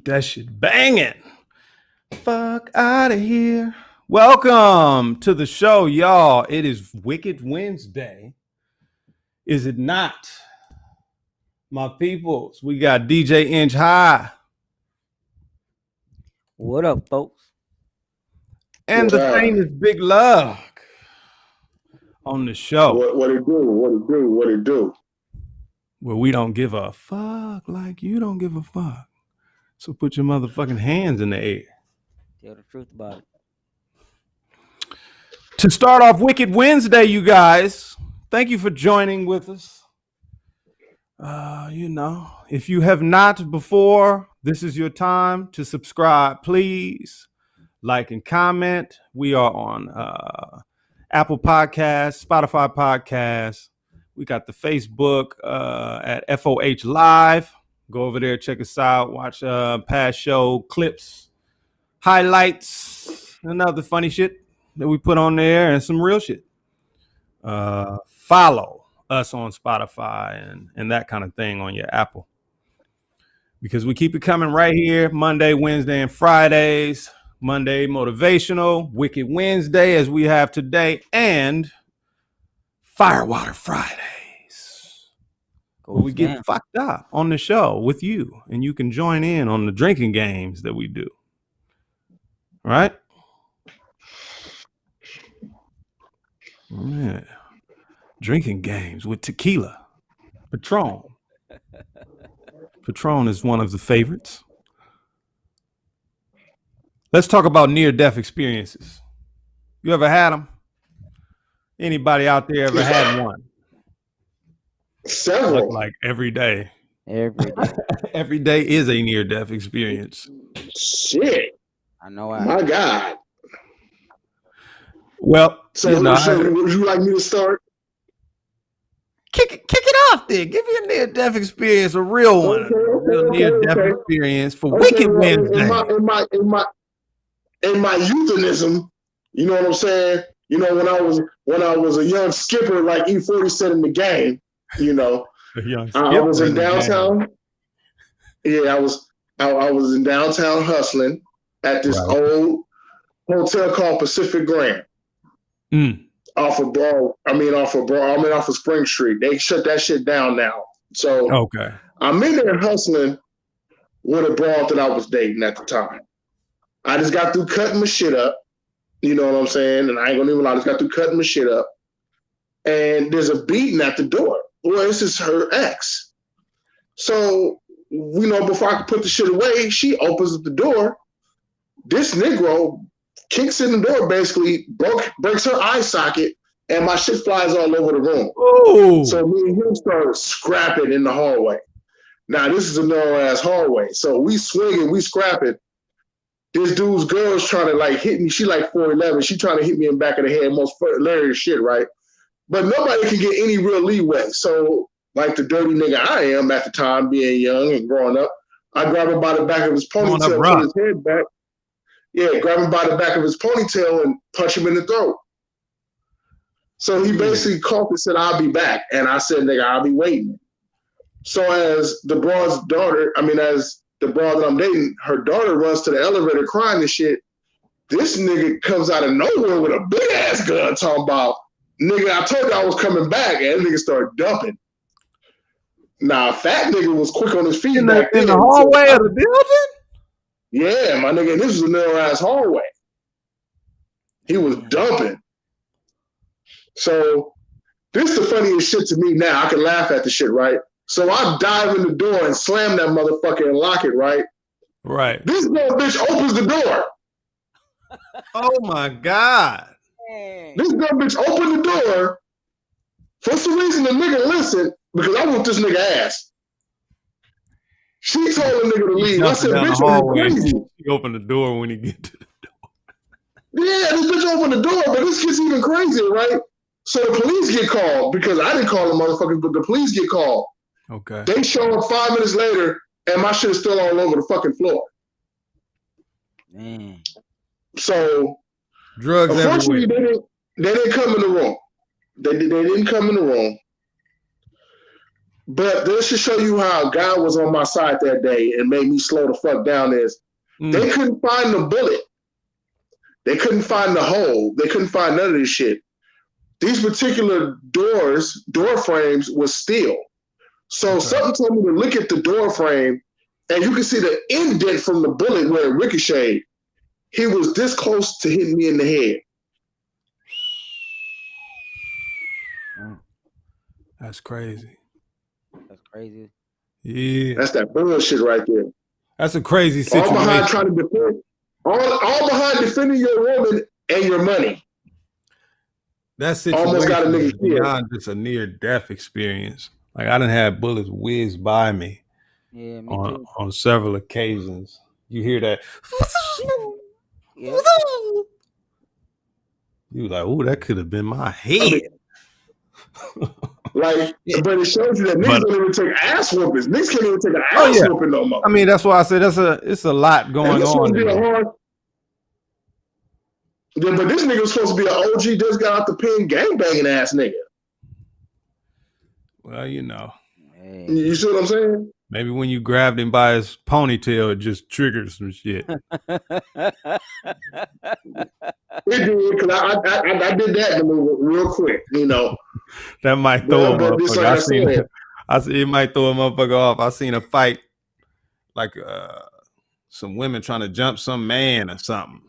Keep that shit banging. Fuck out of here. Welcome to the show, y'all. It is Wicked Wednesday. Is it not? My peoples, we got DJ Inch High. What up, folks? And the famous Big Lug on the show. What it do? Where we don't give a fuck like you don't give a fuck. So put your motherfucking hands in the air. Tell the truth about it. To start off Wicked Wednesday, you guys, thank you for joining with us. If you have not before, this is your time to subscribe. Please like and comment. We are on Apple Podcasts, Spotify Podcasts. We got the Facebook at FOH Live. Go over there, check us out, watch past show clips, highlights, and other funny shit that we put on there, and some real shit. Follow us on Spotify and that kind of thing on your Apple. Because we keep it coming right here, Monday, Wednesday, and Fridays. Monday, motivational, Wicked Wednesday, as we have today, and Firewater Fridays. Where we get fucked up on the show with you, and you can join in on the drinking games that we do. Right? Yeah. Drinking games with tequila. Patron. Patron is one of the favorites. Let's talk about near-death experiences. You ever had them? Anybody out there ever had one? Several. Like every day. Every day. Every day is a near-death experience. Shit. I know. My God. Well, so would you like me to start? Kick it off then. Give me a near-death experience, a real one. Okay, a real near-death experience for Wicked Wednesday. In my euthanism, you know what I'm saying? You know, when I was a young skipper, like E40 said in the game, you know, I was in downtown. Yeah, I was in downtown hustling at this old hotel called Pacific Grand. Off of Spring Street. They shut that shit down now. So okay, I'm in there hustling with a broad that I was dating at the time. I just got through cutting my shit up. You know what I'm saying? And I ain't gonna even lie, I just got through cutting my shit up. And there's a beating at the door. Well, this is her ex. So, you know, before I could put the shit away, she opens up the door. This Negro kicks in the door, basically breaks her eye socket, and my shit flies all over the room. Ooh. So me and him started scrapping in the hallway. Now, this is a narrow-ass hallway. So we swinging, we scrapping. This dude's girl's trying to, like, hit me. She, like, 4'11". She trying to hit me in the back of the head. Most hilarious shit, right? But nobody can get any real leeway. So, like the dirty nigga I am at the time, being young and growing up, I grab him by the back of his ponytail, pull his head back. Yeah, grab him by the back of his ponytail and punch him in the throat. So he basically called and said, "I'll be back." And I said, "Nigga, I'll be waiting." So as the broad that I'm dating, her daughter runs to the elevator crying and shit. This nigga comes out of nowhere with a big ass gun talking about, "Nigga, I told you I was coming back," and that nigga started dumping. Now, fat nigga was quick on his feet in the hallway of the building? Yeah, my nigga, this was a narrow-ass hallway. He was dumping. So, this is the funniest shit to me now. I can laugh at the shit, right? So, I dive in the door and slam that motherfucker and lock it, right? Right. This little bitch opens the door. Oh, my God. This dumb bitch opened the door. For some reason, the nigga listened because I want this nigga ass. She told the nigga to leave. I said, "Bitch, are you crazy?" He opened the door when he get to the door. Yeah, this bitch opened the door, but this gets even crazier, right? So the police get called because I didn't call the motherfuckers, but the police get called. Okay. They show up 5 minutes later, and my shit is still all over the fucking floor. Man. So, drugs unfortunately, everywhere. They didn't come in the room. They didn't come in the room. But this should show you how God was on my side that day and made me slow the fuck down. They couldn't find the bullet. They couldn't find the hole. They couldn't find none of this shit. These particular door frames was steel. So something told me to look at the door frame, and you can see the indent from the bullet where it ricocheted. He was this close to hitting me in the head. That's crazy. That's crazy. Yeah. That's that bullshit right there. That's a crazy situation. All behind trying to defend, all behind defending your woman and your money. That situation almost got a nigga beyond just a near-death experience. Like I done had bullets whiz by me. Yeah, me too. On several occasions. You hear that? Yeah. You like, oh, that could have been my head. Like, but it shows you that niggas don't even take ass whoopings. Niggas can't even take an ass whooping no more. I mean, that's why I said it's a lot going on. Yeah, but this nigga was supposed to be an OG, just got out the pen gangbanging ass nigga. Well, you know. Hey. You see what I'm saying? Maybe when you grabbed him by his ponytail, it just triggered some shit. It did, because I did that real quick, you know. That might throw him off. It might throw a motherfucker off. I seen a fight, like some women trying to jump some man or something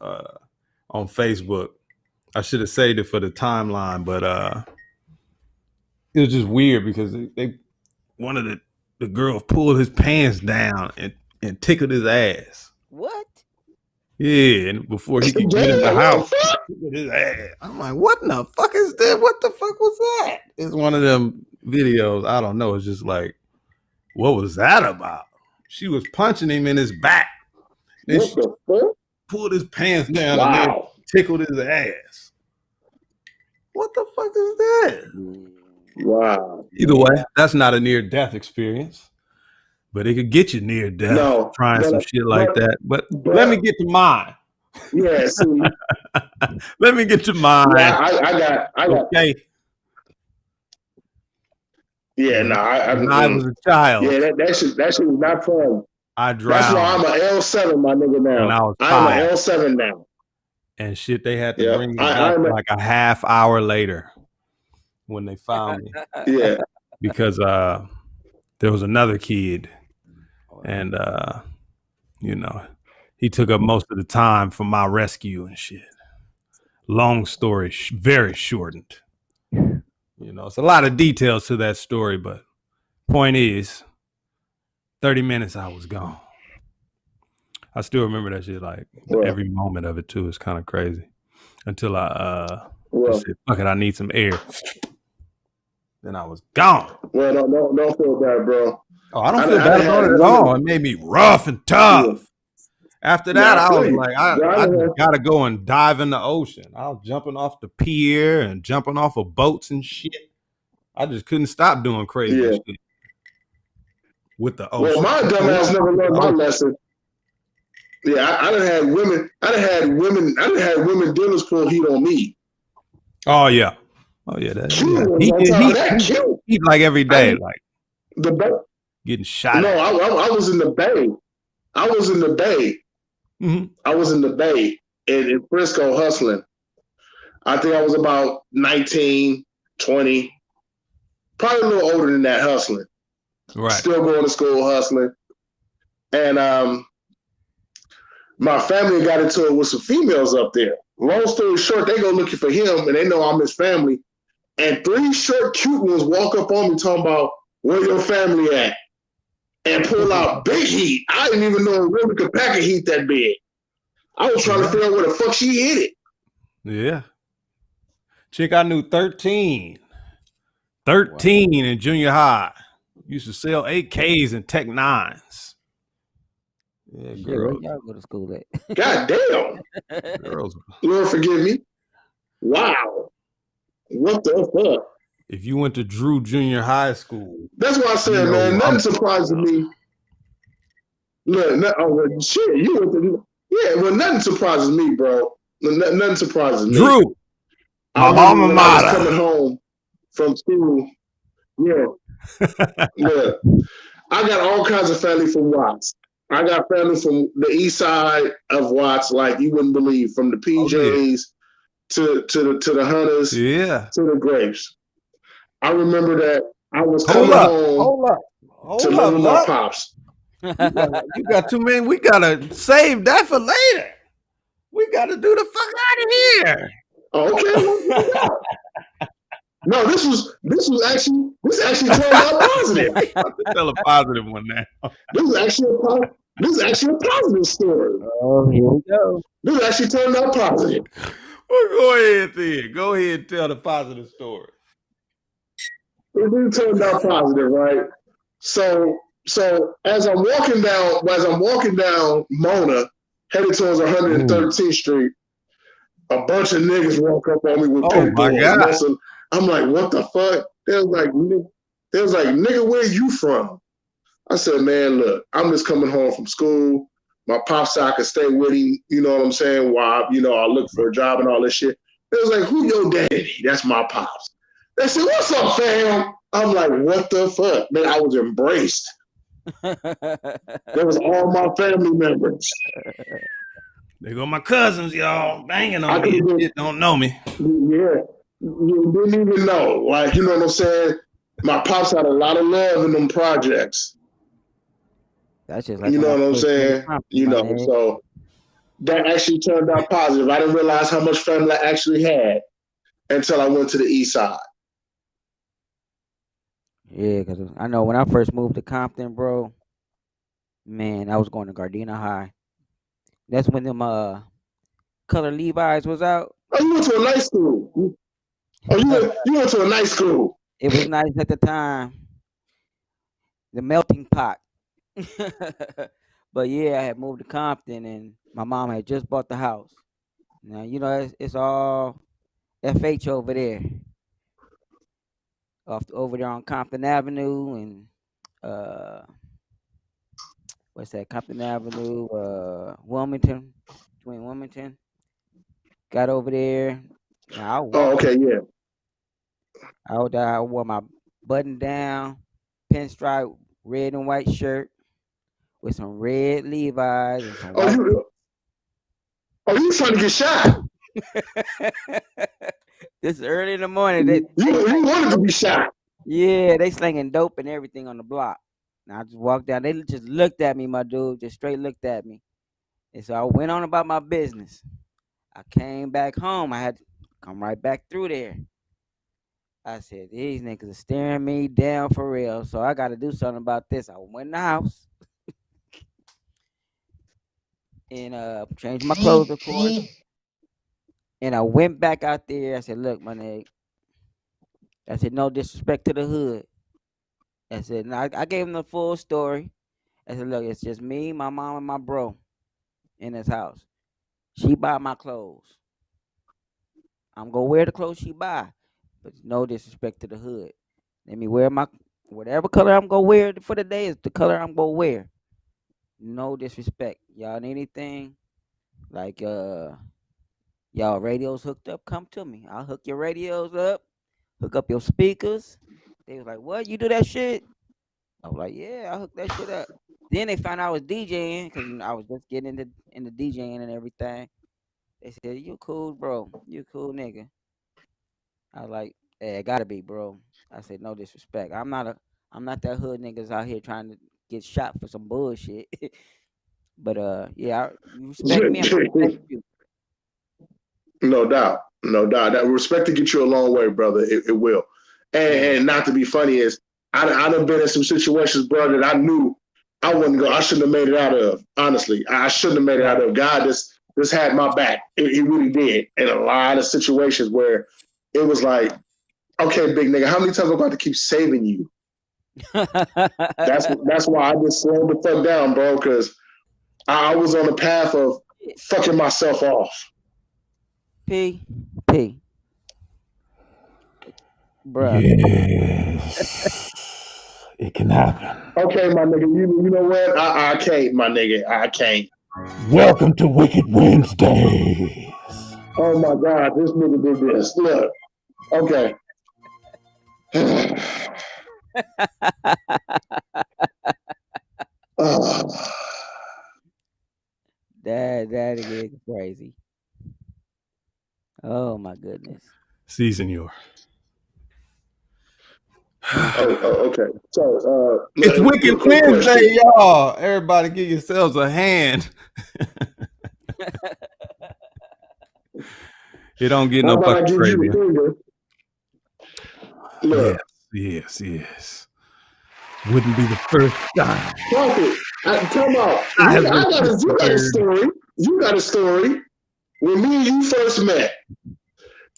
on Facebook. I should have saved it for the timeline, but it was just weird because they one of the girls pulled his pants down and tickled his ass. What? Yeah, and before he could get in the house, tickled his ass. I'm like, what in the fuck is that? What the fuck was that? It's one of them videos. I don't know. It's just like, what was that about? She was punching him in his back. Then she pulled his pants down and then tickled his ass. What the fuck is that? Wow. Either way, that's not a near-death experience, but it could get you near death trying some shit like that. But let me get to mine. Yeah, see. Let me get to mine. Yeah, I got. Okay. Yeah, no, I was a child. Yeah, that shit was not fun. I drowned. That's why I'm an L7, my nigga. Now I'm an L7 now. And shit, they had to bring me back like a half hour later when they found me. Yeah, because there was another kid, and you know, he took up most of the time for my rescue and shit. Long story, very shortened. You know, it's a lot of details to that story, but point is, 30 minutes I was gone. I still remember that shit, like every moment of it too. It's kind of crazy. Until I said, fuck it, I need some air. Then I was gone. Well, don't feel bad, bro. Oh, I don't feel bad about it at all. It made me rough and tough. Yeah. After that, I was like, I gotta go and dive in the ocean. I was jumping off the pier and jumping off of boats and shit. I just couldn't stop doing crazy shit with the ocean. Well, my dumbass never learned my lesson. Yeah, I done had women dealers pull heat on me. Oh yeah. He like every day, like the bay. Getting shot. No, I was in the bay. Mm-hmm. I was in the bay in Frisco hustling. I think I was about 19, 20, probably a little older than that hustling. Right. Still going to school hustling. And my family got into it with some females up there. Long story short, they go looking for him and they know I'm his family. And 3 short, cute ones walk up on me talking about where your family at and pull out big heat. I didn't even know a woman could pack a heat that big. I was trying to figure out where the fuck she hit it. Yeah. Chick I knew 13. 13 in junior high. Used to sell 8Ks and Tech 9s. Yeah, girl. Y'all go to school at. God damn. Girls. Lord forgive me. Wow. What the fuck? If you went to Drew Junior High School. That's why I said, man, nothing surprises me. Look, shit, you went to... Yeah, well, nothing surprises me, bro. Nothing surprises me. Drew, my alma mater. I was coming home from school. Yeah, look, I got all kinds of family from Watts. I got family from the east side of Watts, like you wouldn't believe, from the PJs to the Hunters Yeah. to the Grapes. I remember that I was Hold coming up. home Hold up. to Hold live with my up. pops. You got too many. We gotta save that for later. We gotta do the fuck out of here. Okay. No, this actually turned out positive. Tell a positive one now. This is actually a positive story. Oh, here we go. This actually turned out positive. Well, go ahead then. Go ahead and tell the positive story. It really turned out positive, right? So as I'm walking down Mona, headed towards 113th Street, a bunch of niggas walk up on me with pit bulls. I'm like, what the fuck? They was like, nigga, where you from? I said, man, look, I'm just coming home from school. My pops said I could stay with him, you know what I'm saying, while, I look for a job and all this shit. They was like, who your daddy? That's my pops. They said, what's up, fam? I'm like, what the fuck? Man, I was embraced. There was all my family members. There go my cousins, y'all, banging on me. You don't know me. Yeah. You didn't even know. Like, you know what I'm saying? My pops had a lot of love in them projects. That's just like, you know what I'm saying? So that actually turned out positive. I didn't realize how much family I actually had until I went to the east side. Yeah, because I know when I first moved to Compton, bro, man, I was going to Gardena High. That's when them color Levi's was out. Oh, you went to a nice school. Oh, you went to a nice school. It was nice at the time. The melting pot. But yeah, I had moved to Compton and my mom had just bought the house. Now, it's all FH over there. Over there on Compton Avenue and what's that? Compton Avenue, Wilmington, between Wilmington. Got over there. Now, okay, yeah. I wore my button down, pinstripe, red and white shirt with some red Levi's and some white. You trying to get shot? This is early in the morning. You wanted to be shot. Yeah, they slinging dope and everything on the block. And I just walked down. They just looked at me, my dude. Just straight looked at me. And so I went on about my business. I came back home. I had to come right back through there. I said, these niggas are staring me down for real. So I got to do something about this. I went in the house and changed my clothes, of course. And I went back out there. I said, look, my nigga. I said, no disrespect to the hood. I said, no, I gave him the full story. I said, look, it's just me, my mom, and my bro in this house. She buy my clothes. I'm going to wear the clothes she buy. But no disrespect to the hood. Let me wear whatever color I'm going to wear for the day is the color I'm going to wear. No disrespect. Y'all need anything? Like, y'all radios hooked up, come to me. I'll hook your radios up. Hook up your speakers. They was like, what? You do that shit? I was like, yeah, I hooked that shit up. Then they found out I was DJing because I was just getting into DJing and everything. They said, you cool, bro. You cool nigga. I was like, hey, it gotta be, bro. I said, no disrespect. I'm not that hood niggas out here trying to get shot for some bullshit. But yeah, you respect me, I respect you. No doubt. That respect to get you a long way, brother. It will. And not to be funny is I done been in some situations, bro, that I knew I shouldn't have made it out of. Honestly, I shouldn't have made it out of. God just had my back. It really did. In a lot of situations where it was like, okay, big nigga, how many times am I about to keep saving you? That's why I just slowed the fuck down, bro, because I was on the path of fucking myself off. P. Bruh. Yes. It can happen. Okay, my nigga. You know what? I can't, my nigga. I can't. Welcome to Wicked Wednesdays. Oh my God, this nigga did this. Look. Okay. That is crazy. Oh my goodness. Si, senor. Okay. So It's Wicked quick Wednesday, question. y'all. Everybody give yourselves a hand. It don't get How no about I fucking give you the crazier. finger? Look, Yes. Wouldn't be the first time. talk it. Come on. You got a story. You got a story. When me and you first met,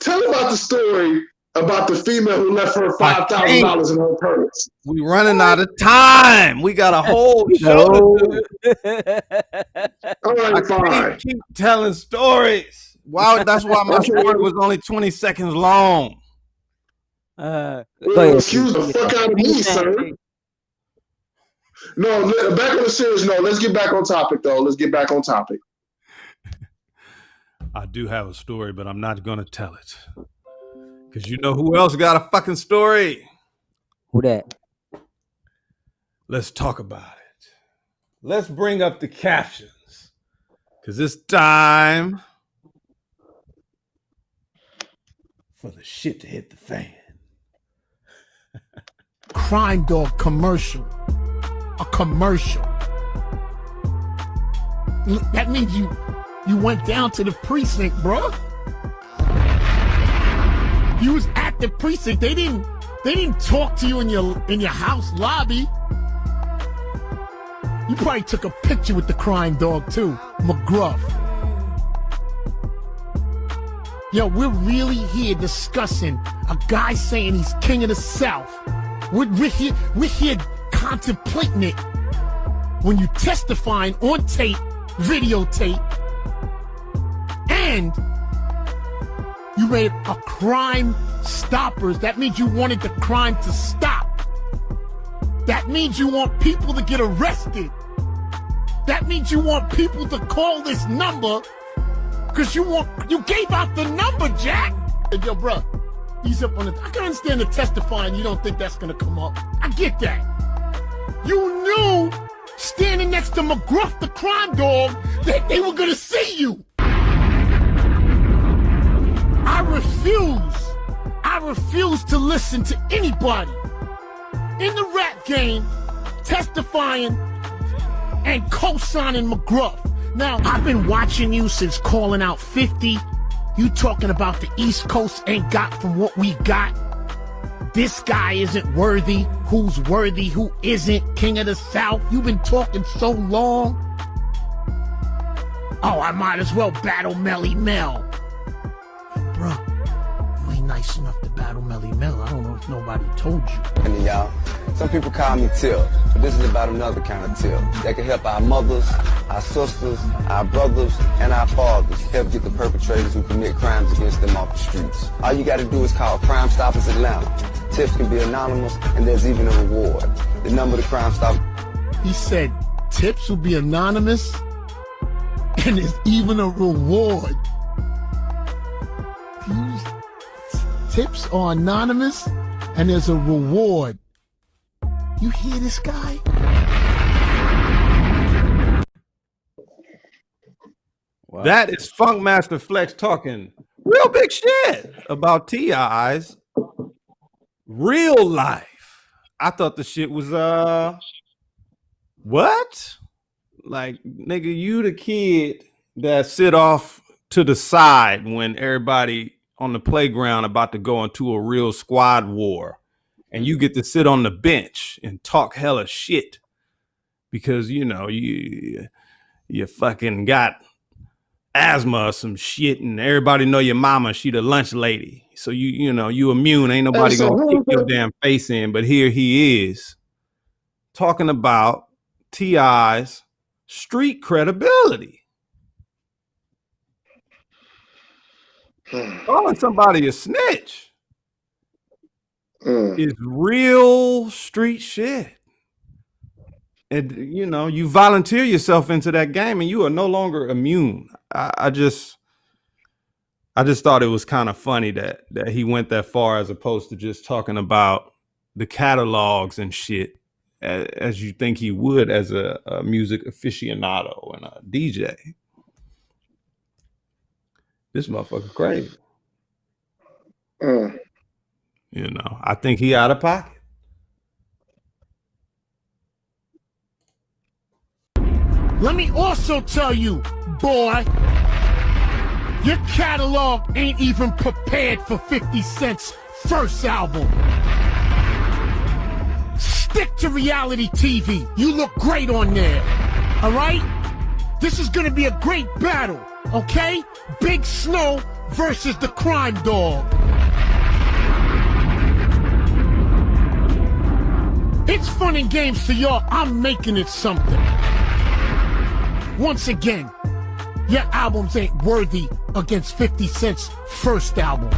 tell about the story about the female who left her $5,000 in her purse. We running out of time. We got a whole show to do. All right, fine. Keep telling stories. Wow, that's why my story was only 20 seconds long. Excuse the fuck out of me, sir. No, back on the serious note. Let's get back on topic, though. Let's get back on topic. I do have a story, but I'm not going to tell it. Because you know who else got a fucking story? Who that? Let's talk about it. Let's bring up the captions. Because it's time for the shit to hit the fan. Crime Dog commercial. A commercial. That means you went down to the precinct, bro. You was at the precinct. They didn't talk to you in your house lobby. You probably took a picture with the Crime Dog too, McGruff. Yo, we're really here discussing a guy saying he's king of the South. We're here contemplating it when you testifying on tape, videotape, and you made a crime stoppers. That means you wanted the crime to stop. That means you want people to get arrested. That means you want people to call this number because you gave out the number, Jack. Yo, bro, he's up on it. I can understand the testifying. You don't think that's going to come up. I get that. You knew standing next to McGruff, the Crime Dog, that they were going to see you. I refuse to listen to anybody in the rap game testifying and co-signing McGruff. Now, I've been watching you since calling out 50. You talking about the East Coast ain't got from what we got. This guy isn't worthy. Who's worthy? Who isn't? King of the South. You've been talking so long. Oh, I might as well battle Melly Mel. Bro, you ain't nice enough to battle Melly Mel. I don't know if nobody told you. And y'all, some people call me Till, but this is about another kind of Till that can help our mothers, our sisters, our brothers, and our fathers help get the perpetrators who commit crimes against them off the streets. All you got to do is call Crime Stoppers Atlanta. Tips can be anonymous, and there's even a reward. The number of the Crime Stoppers. He said tips will be anonymous, and there's even a reward. Tips are anonymous, and there's a reward. You hear this guy? Wow. That is Funkmaster Flex talking real big shit about T.I.'s real life. I thought the shit was what? Like, nigga, you the kid that sit off to the side when everybody on the playground about to go into a real squad war, and you get to sit on the bench and talk hella shit because you know you fucking got asthma or some shit, and everybody know your mama, she the lunch lady, so you know you immune, ain't nobody gonna kick your damn face in. But here he is talking about T.I.'s street credibility. Calling somebody a snitch is real street shit. And you know, you volunteer yourself into that game and you are no longer immune. I just thought it was kind of funny that he went that far as opposed to just talking about the catalogs and shit as you think he would as a music aficionado and a DJ. This motherfucker crazy. You know, I think he out of pocket. Let me also tell you, boy, your catalog ain't even prepared for 50 Cent's first album. Stick to reality TV. You look great on there. All right? This is gonna be a great battle, okay? Big Snow versus the Crime Dog. It's fun and games to y'all. I'm making it something. Once again, your albums ain't worthy against 50 Cent's first album.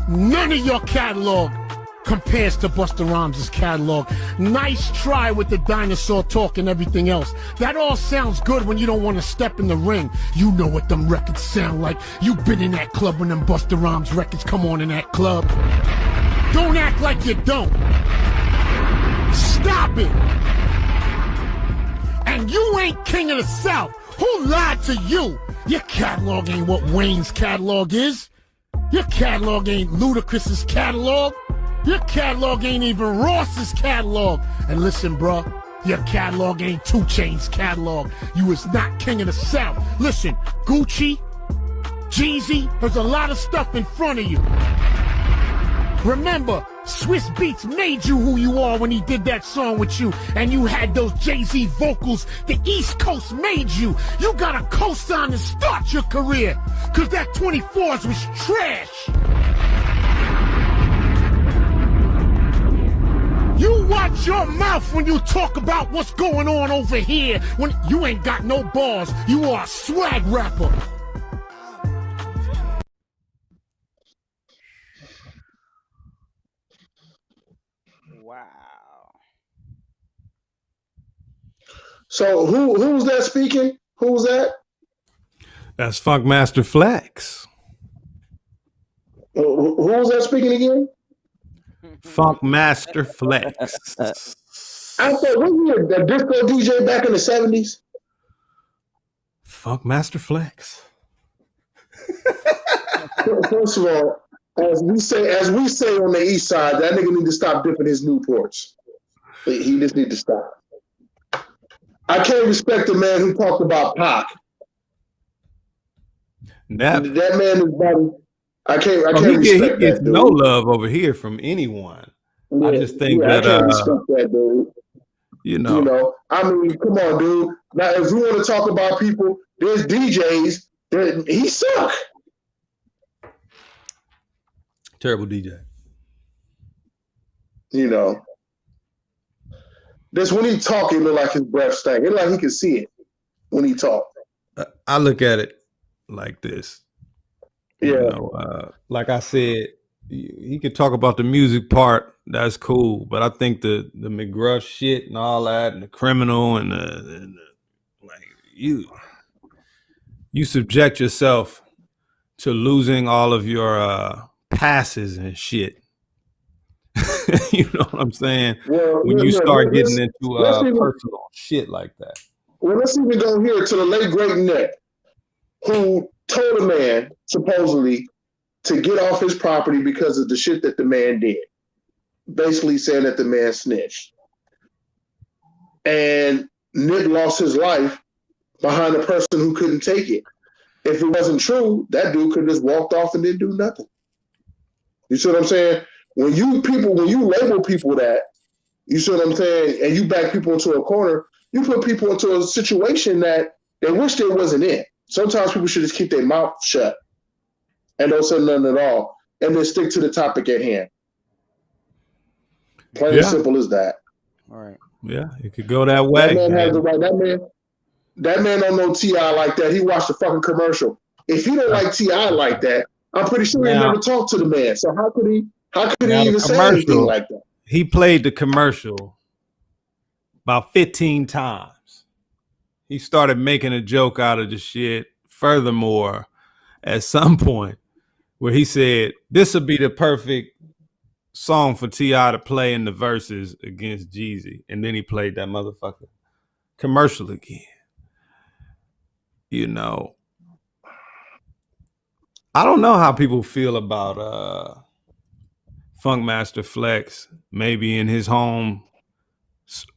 None of your catalog compares to Busta Rhymes' catalog. Nice try with the dinosaur talk and everything else. That all sounds good when you don't want to step in the ring. You know what them records sound like. You've been in that club when them Busta Rhymes records come on in that club. Don't act like you don't. Stop it. And you ain't king of the South. Who lied to you? Your catalog ain't what Wayne's catalog is. Your catalog ain't Ludacris's catalog. Your catalog ain't even Ross's catalog. And listen, bro, your catalog ain't 2 Chainz's catalog. You is not king of the South. Listen, Gucci, Jeezy, there's a lot of stuff in front of you. Remember, Swiss Beats made you who you are when he did that song with you, and you had those Jay-Z vocals. The East Coast made you. You got a cosign to start your career, cause that 24s was trash. You watch your mouth when you talk about what's going on over here, when you ain't got no bars. You are a swag rapper. Wow. So who's that speaking? Who's that? That's Funkmaster Flex. Who was that speaking again? Funkmaster Flex. I thought, wasn't he a disco DJ back in the 70s? Funkmaster Flex. First of all, as we say on the east side, that nigga need to stop dipping his Newports. He just need to stop. I can't respect a man who talked about Pac. That man is body. I can't respect he gets that, dude. no love over here from anyone. Yeah, I just think that I can't respect that, dude. You know, I mean, come on, dude. Now, if we want to talk about people, there's DJs that he suck. terrible DJ. You know, that's when he talk, it look like his breath stank. It look like he can see it when he talk. I look at it like this. Yeah. You know, like I said, he could talk about the music part. That's cool, but I think the McGruff shit and all that, and the criminal and the like, you subject yourself to losing all of your passes and shit. You know what I'm saying? Well, when you start getting into personal shit like that. Well, let's even go here to the late great Nick, who told a man supposedly to get off his property because of the shit that the man did. Basically saying that the man snitched. And Nick lost his life behind a person who couldn't take it. If it wasn't true, that dude could have just walked off and didn't do nothing. You see what I'm saying? When you label people that, you see what I'm saying, and you back people into a corner, you put people into a situation that they wish they wasn't in. Sometimes people should just keep their mouth shut and don't say nothing at all, and then stick to the topic at hand. Plain and simple as that. All right. Yeah, it could go that way. That man has the right. That man don't know T.I. like that. He watched the fucking commercial. If he don't like T.I. like that, I'm pretty sure he never talked to the man. So how could he even say anything like that? He played the commercial about 15 times. He started making a joke out of the shit. Furthermore, at some point where he said, this would be the perfect song for T.I. to play in the Verzuz against Jeezy, and then he played that motherfucker commercial again. You know, I don't know how people feel about Funkmaster Flex, maybe in his home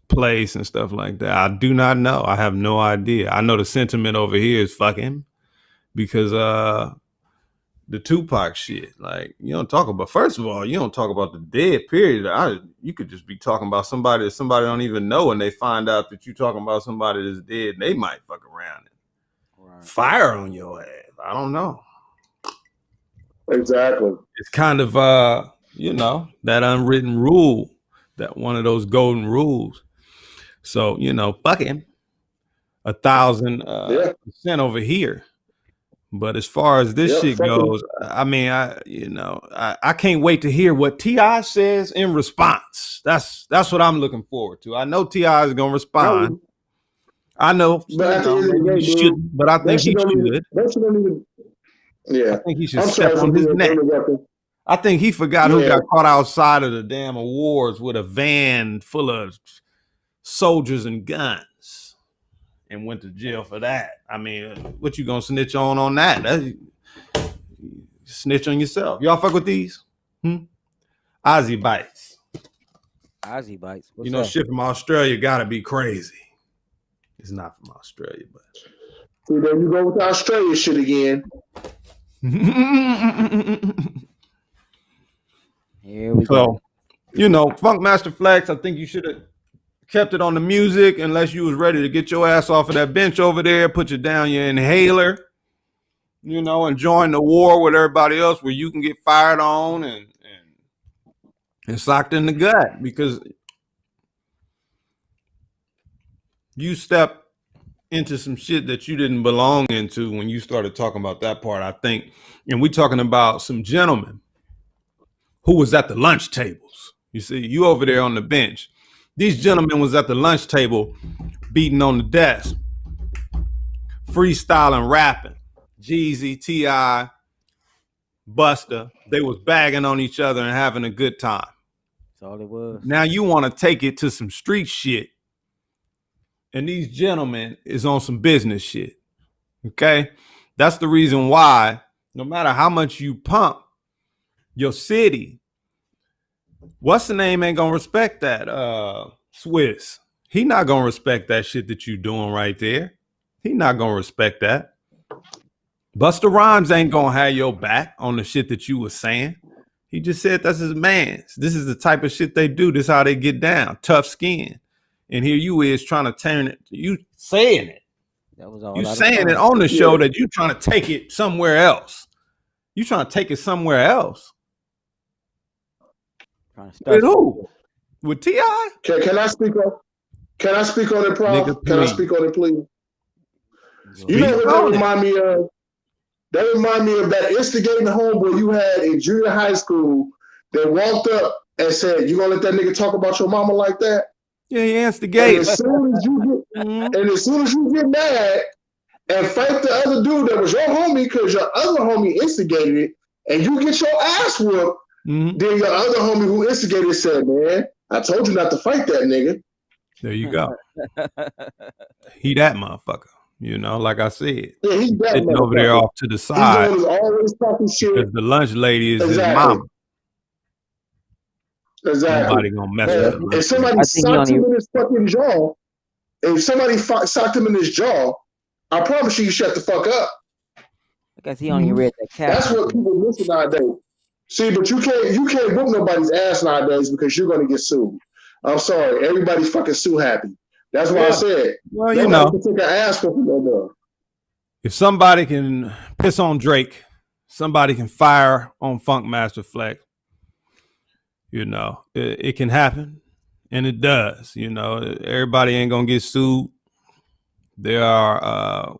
place and stuff like that. I do not know. I have no idea. I know the sentiment over here is fuck him because the Tupac shit. Like, you don't talk about, first of all, you don't talk about the dead, period. You could just be talking about somebody that somebody don't even know, and they find out that you're talking about somebody that's dead, and they might fuck around and fire on your ass. I don't know. Exactly. It's kind of you know, that unwritten rule, that one of those golden rules. So, you know, fuck him 1,000% over here. But as far as this shit goes, I mean, I can't wait to hear what T.I. says in response. That's what I'm looking forward to. I know T.I. is gonna respond. I know, but he shouldn't, but I think he should. Yeah, I think he should step on his neck. I think he forgot who got caught outside of the damn awards with a van full of soldiers and guns and went to jail for that. I mean, what you gonna snitch on that? Snitch on yourself. Y'all fuck with these? Ozzy Bites. Ozzy Bites. What's you know, that? shit from Australia gotta be crazy. It's not from Australia, but see, there you go with the Australia shit again. Here we go. You know, Funkmaster Flex, I think you should have kept it on the music unless you was ready to get your ass off of that bench over there, put you down your inhaler, you know, and join the war with everybody else where you can get fired on and socked in the gut, because you stepped into some shit that you didn't belong into when you started talking about that part, I think. And we talking about some gentlemen who was at the lunch tables. You see, you over there on the bench. These gentlemen was at the lunch table beating on the desk, freestyling, rapping. Jeezy, T.I., Busta, they was bagging on each other and having a good time. That's all it was. Now you want to take it to some street shit, and these gentlemen is on some business shit, okay? That's the reason why no matter how much you pump your city, what's the name ain't gonna respect that. Swiss, he not gonna respect that shit that you doing right there. He not gonna respect that. Busta Rhymes ain't gonna have your back on the shit that you was saying. He just said that's his man's. This is the type of shit they do. This is how they get down. Tough skin. And here you is trying to turn it. You saying it. That was all. You saying it on the show that you trying to take it somewhere else. You trying to take it somewhere else. With who? With T.I.? Can I speak on? Can I speak on it, Prof? Can I speak on it, please? You know what that remind me of? That remind me of that instigating homeboy you had in junior high school that walked up and said, "You gonna let that nigga talk about your mama like that?" Yeah, he instigated. And as soon as you get mad and fight the other dude that was your homie because your other homie instigated it, and you get your ass whooped, then your other homie who instigated said, "Man, I told you not to fight that nigga." There you go. He that motherfucker. You know, like I said, yeah, he's sitting over there off to the side. He's always talking shit. Because the lunch lady is his mama. Exactly. Nobody gonna mess with him. If somebody socked him in his fucking jaw, socked him in his jaw, I promise you, shut the fuck up. I guess he only read that cat. That's what people listen nowadays. See, but you can't whoop nobody's ass nowadays because you're gonna get sued. I'm sorry, everybody's fucking sue happy. That's why I said. Well, you know, take an ass for no. If somebody can piss on Drake, somebody can fire on Funkmaster Flex. You know, it can happen, and it does. You know, everybody ain't gonna get sued. There are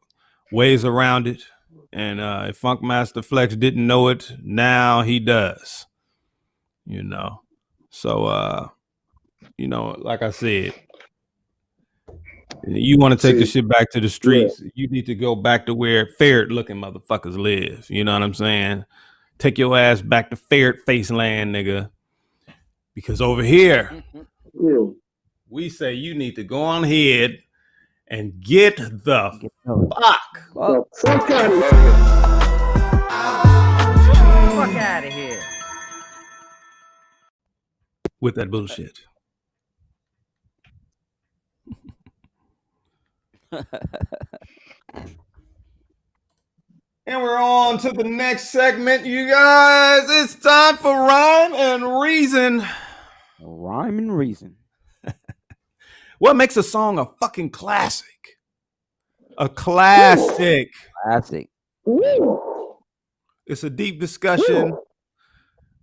ways around it, and if Funkmaster Flex didn't know it, now he does. You know, so you know, like I said, you want to take the shit back to the streets. Yeah. You need to go back to where ferret-looking motherfuckers live. You know what I'm saying? Take your ass back to ferret face land, nigga. Because over here, Yeah. we say you need to go on ahead and get the fuck. The fuck out of here. Fuck out of here. With that bullshit. And we're on to the next segment, you guys. It's time for Rhyme and Reason. Rhyme and Reason. What makes a song a fucking classic? A classic. Classic. Ooh. It's a deep discussion.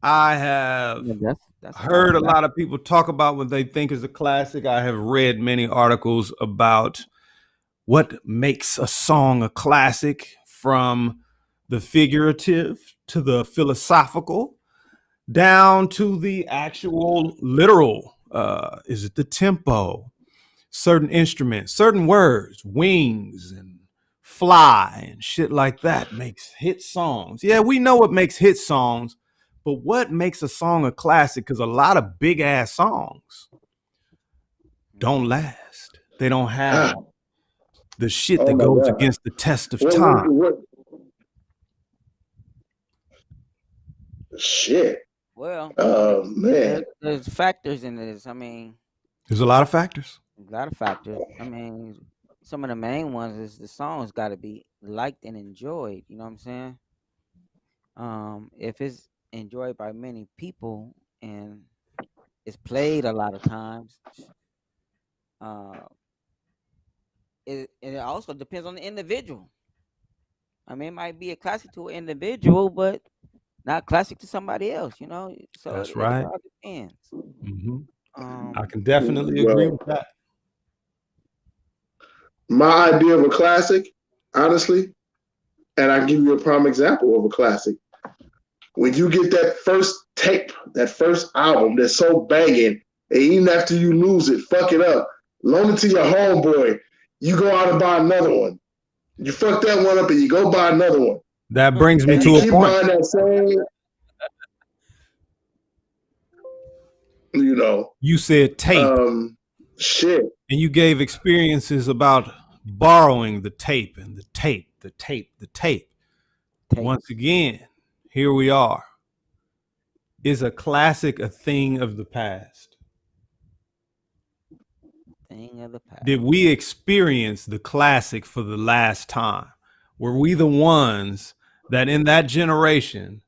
I have That's heard a lot of people talk about what they think is a classic. I have read many articles about what makes a song a classic, from the figurative to the philosophical, down to the actual literal. Is it the tempo, certain instruments, certain words, wings and fly and shit like that makes hit songs. Yeah, we know what makes hit songs, but what makes a song a classic? Because a lot of big ass songs don't last. They don't have the shit that goes against the test of time. Shit. Well, man. there's factors in this. I mean, there's a lot of factors. A lot of factors. I mean, some of the main ones is the song's got to be liked and enjoyed. You know what I'm saying? If it's enjoyed by many people and it's played a lot of times, it also depends on the individual. I mean, it might be a classic to an individual, but not classic to somebody else. You know, so that's right. It all depends. Mm-hmm. I can definitely agree with that. My idea of a classic, honestly, and I give you a prime example of a classic. When you get that first tape, that first album that's so banging, and even after you lose it, fuck it up, loan it to your homeboy, you go out and buy another one. You fuck that one up and you go buy another one. That brings me to a point. That same, you know. You said tape. Shit. And you gave experiences about borrowing the tape and the tape. Once again, here we are. Is a classic a thing of the past? Thing of the past. Did we experience the classic for the last time? Were we the ones that in that generation,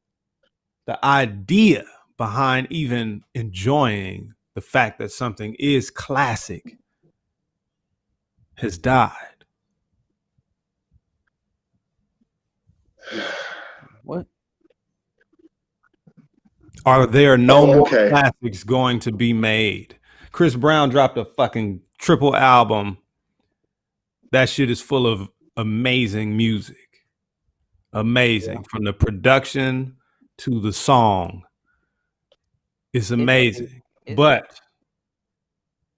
the idea behind even enjoying the fact that something is classic has died? What? Are there no more classics going to be made? Chris Brown dropped a fucking triple album. That shit is full of amazing music. Amazing. From the production to the song. It's amazing. But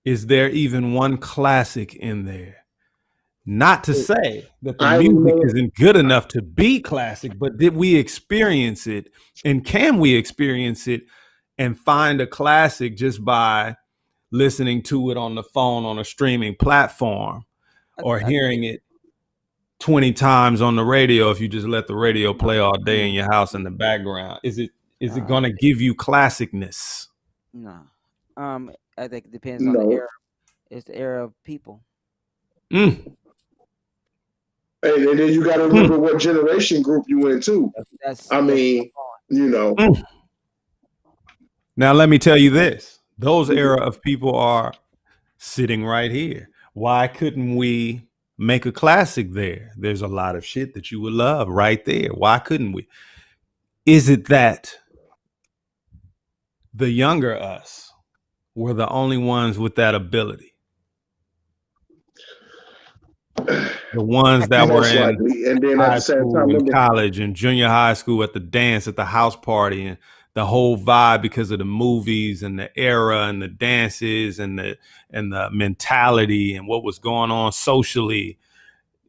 is there even one classic in there? Not to say that the music isn't good enough to be classic, but did we experience it? And can we experience it and find a classic just by listening to it on the phone on a streaming platform, or hearing it 20 times on the radio if you just let the radio play all day in your house in the background? Is it going to give you classicness? No. I think it depends on the era. It's the era of people. And then you got to remember what generation group you in too. I mean, you know. Now let me tell you this. Those era of people are sitting right here. Why couldn't we make a classic there? There's a lot of shit that you would love right there. Why couldn't we? Is it that the younger us were the only ones with that ability? The ones that were in high school and college and junior high school, at the dance, at the house party, and the whole vibe because of the movies and the era and the dances and the mentality and what was going on socially.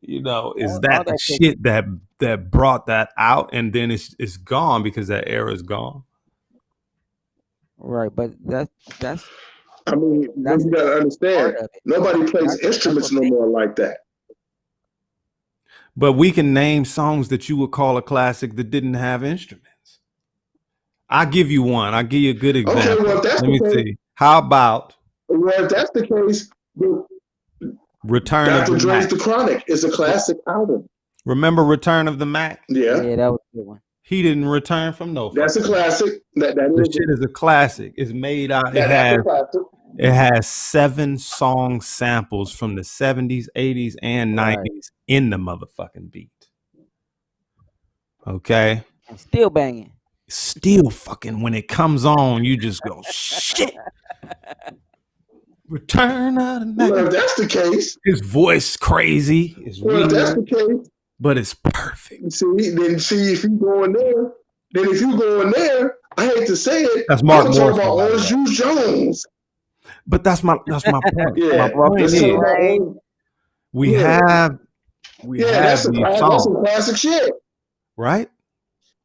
You know, is that the shit that brought that out, and then it's gone because that era is gone? Right, but that's I mean, you that's gotta part understand, of it. nobody plays That's instruments what no makes more like that. But we can name songs that you would call a classic that didn't have instruments. I'll give you one. I'll give you a good Okay, example. well, if that's Let me the case, see. How about then Return of Dr. the Dre's Mac? The Chronic is a classic album. Remember Return of the Mac? Yeah, yeah, that was a good one. He didn't return from no that's a fucking. classic. That The is shit is a classic. It's made out. that's a classic. It has 7 song samples from the 70s, 80s, and Right. 90s in the motherfucking beat. Okay. And still banging. Still fucking when it comes on, you just go shit. Return of the Well, Mac. if that's the case, His voice crazy. It's well, if that's weird, the case, but it's perfect. see if you go in there, I hate to say it, That's Mark I'm talking Morrison, about by the Orange way. Juice Jones. But that's my point. Yeah, My point let's is talk about Orange. we Yeah. have That's some these songs, classic shit. right?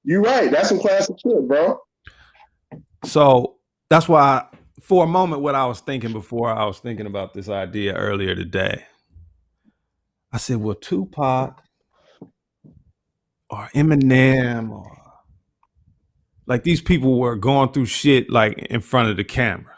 You're right. That's some classic shit, bro. So that's why, for a moment, what I was thinking before I was thinking about this idea earlier today, I said, well, Tupac or Eminem or like these people were going through shit like in front of the camera.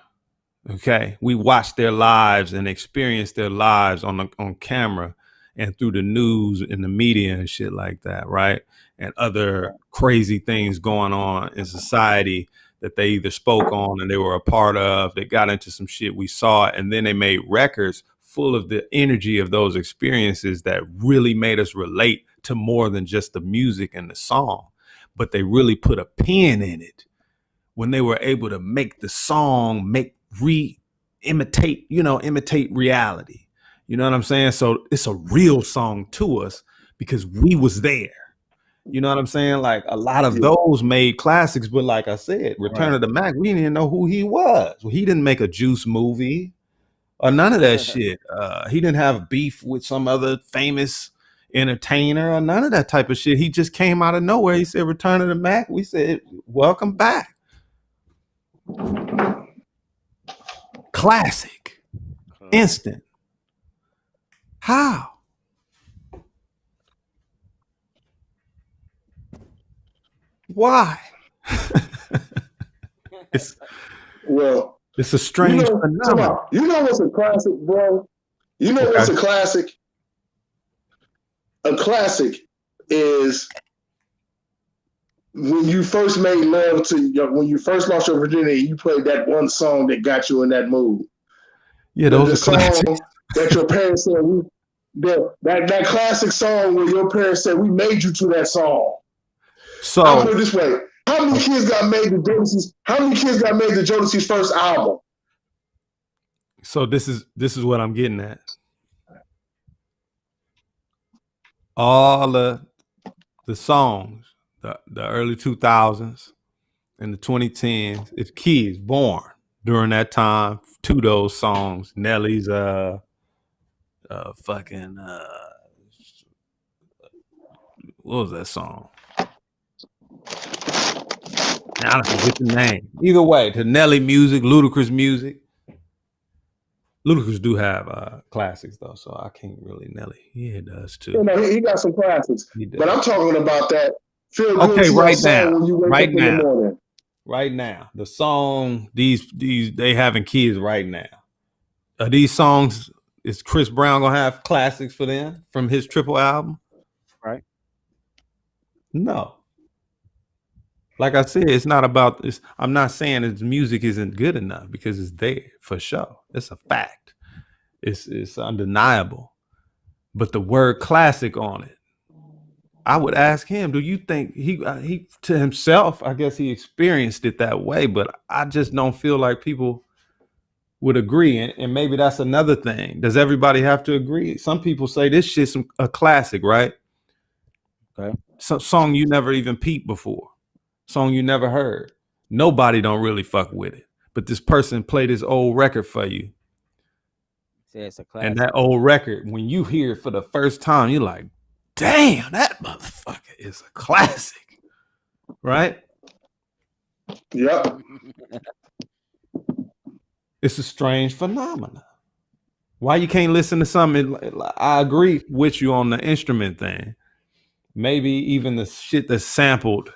Okay, we watched their lives and experienced their lives on camera and through the news and the media and shit like that, right? And other crazy things going on in society that they either spoke on and they were a part of. They got into some shit, we saw it, and then they made records full of the energy of those experiences that really made us relate to more than just the music and the song, but they really put a pin in it when they were able to make the song imitate reality. You know what I'm saying? So it's a real song to us because we was there. You know what I'm saying? Like a lot of those made classics, but like I said, Return of the Mac, we didn't even know who he was. Well, he didn't make a Juice movie or none of that shit. He didn't have beef with some other famous entertainer or none of that type of shit. He just came out of nowhere. He said, Return of the Mac. We said, welcome back. Classic. Instant. How? Why? It's a strange phenomenon. You know what's a classic, bro? You know what's a classic? A classic is when you first made love when you first lost your virginity, you played that one song that got you in that mood. Yeah, those are classics. Song that your parents said that classic song where your parents said we made you to that song. So I'll put it this way: how many kids got made the Jodeci's first album? So this is what I'm getting at. All the songs, the early 2000s and the 2010s, it's kids born during that time to those songs. Nelly's what was that song? Now I forget the name. Either way, to Nelly music, Ludacris music. Ludacris do have classics though, so I can't really Nelly. Yeah, it does too. You know, he got some classics, but I'm talking about that feel good. Okay, right now, when you wake up in the morning. Right now, the song these they having kids right now. Are these songs? Is Chris Brown gonna have classics for them from his triple album? Right. No. Like I said, it's not about this. I'm not saying his music isn't good enough because it's there for sure. It's a fact. It's undeniable. But the word classic on it, I would ask him, do you think he to himself, I guess he experienced it that way, but I just don't feel like people would agree. And maybe that's another thing. Does everybody have to agree? Some people say this shit's a classic, right? Okay. Some song you never even peeped before. Song you never heard. Nobody don't really fuck with it. But this person played this old record for you. Say it's a classic. And that old record, when you hear it for the first time, you're like, damn, that motherfucker is a classic. Right? Yep. It's a strange phenomenon. Why you can't listen to something? I agree with you on the instrument thing. Maybe even the shit that's sampled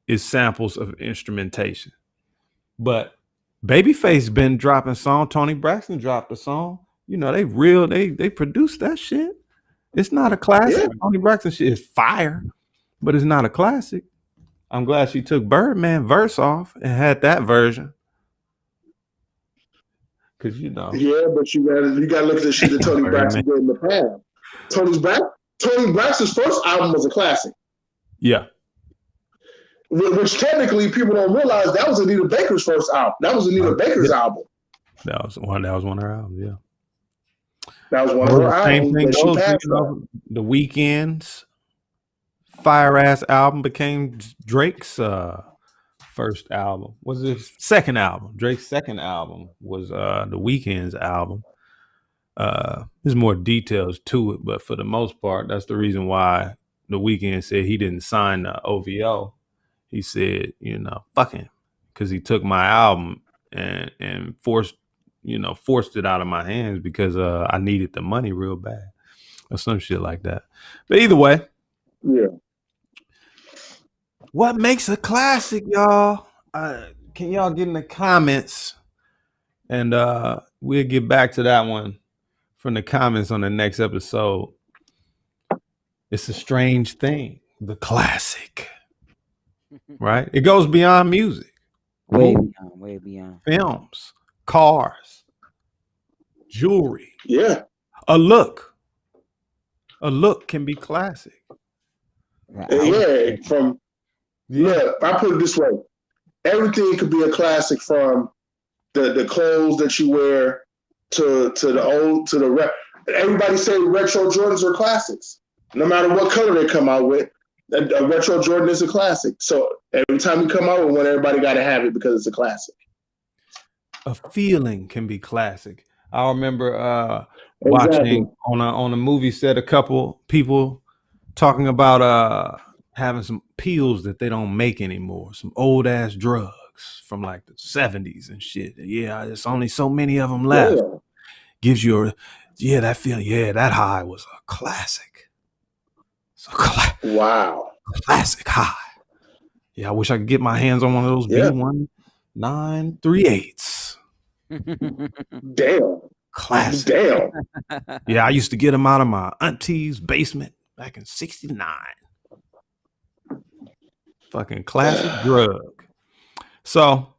is samples of instrumentation. But Babyface been dropping song. Tony Braxton dropped a song. You know, they produced that shit. It's not a classic. Yeah. Tony Braxton shit is fire, but it's not a classic. I'm glad she took Birdman verse off and had that version. Cause you know. Yeah, but you gotta look at the shit that Tony Braxton did in the past. Tony Braxton's first album was a classic. Yeah. Which technically people don't realize that was Anita Baker's first album. That was Anita Baker's album. That was one of her albums, yeah. That was one of her albums. Same thing goes, The Weeknd's fire ass album became Drake's first album. Was his second album. Drake's second album was The Weeknd's album. There's more details to it, but for the most part, that's the reason why The Weeknd said he didn't sign the OVO. He said, you know, fuck him, because he took my album and forced it out of my hands because I needed the money real bad or some shit like that. But either way, yeah. What makes a classic, y'all? Can y'all get in the comments? And we'll get back to that one from the comments on the next episode. It's a strange thing, the classic. Right? It goes beyond music. Way beyond. Films, cars, jewelry. Yeah. A look can be classic. Yeah, I put it this way. Everything could be a classic, from the clothes that you wear to the rep. Everybody say retro Jordans are classics. No matter what color they come out with, a retro Jordan is a classic. So every time you come out with one, everybody got to have it because it's a classic. A feeling can be classic. I remember watching on a movie set a couple people talking about having some pills that they don't make anymore, some old ass drugs from like the 70s and shit. Yeah, there's only so many of them left. Yeah. Gives you that feeling. Yeah, that high was a classic. Wow. Classic high. Yeah, I wish I could get my hands on one of those B1938s. Damn. Classic. Damn. Yeah, I used to get them out of my auntie's basement back in '69. Fucking classic drug. So,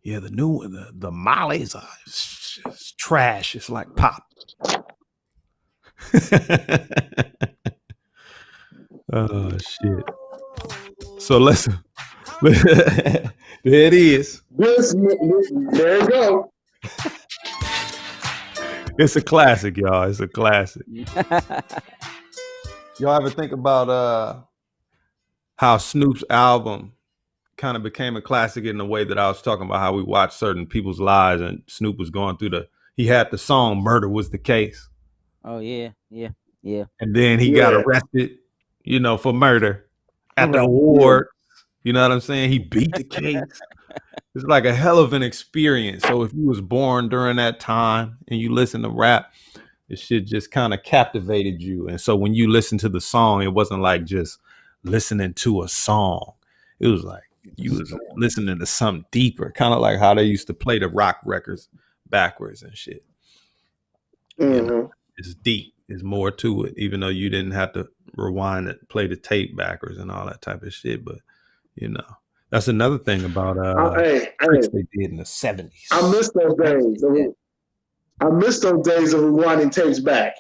yeah, the new one, the Molly's it's trash. It's like pop. Oh shit. So listen. There it is. There you go. It's a classic, y'all. It's a classic. Y'all ever think about how Snoop's album kind of became a classic in the way that I was talking about how we watched certain people's lives, and Snoop was going through he had the song "Murder Was the Case." Oh yeah. And then he got arrested, for murder at the award. You know what I'm saying? He beat the case. It's like a hell of an experience. So if you was born during that time and you listen to rap, this shit just kind of captivated you. And so when you listen to the song, it wasn't like just listening to a song. It was like you was listening to something deeper, kind of like how they used to play the rock records backwards and shit. Mm-hmm. It's deep. There's more to it, even though you didn't have to rewind it, play the tape backwards and all that type of shit. But that's another thing about they did in the 70s. I miss those days. I miss those days of rewinding tapes back.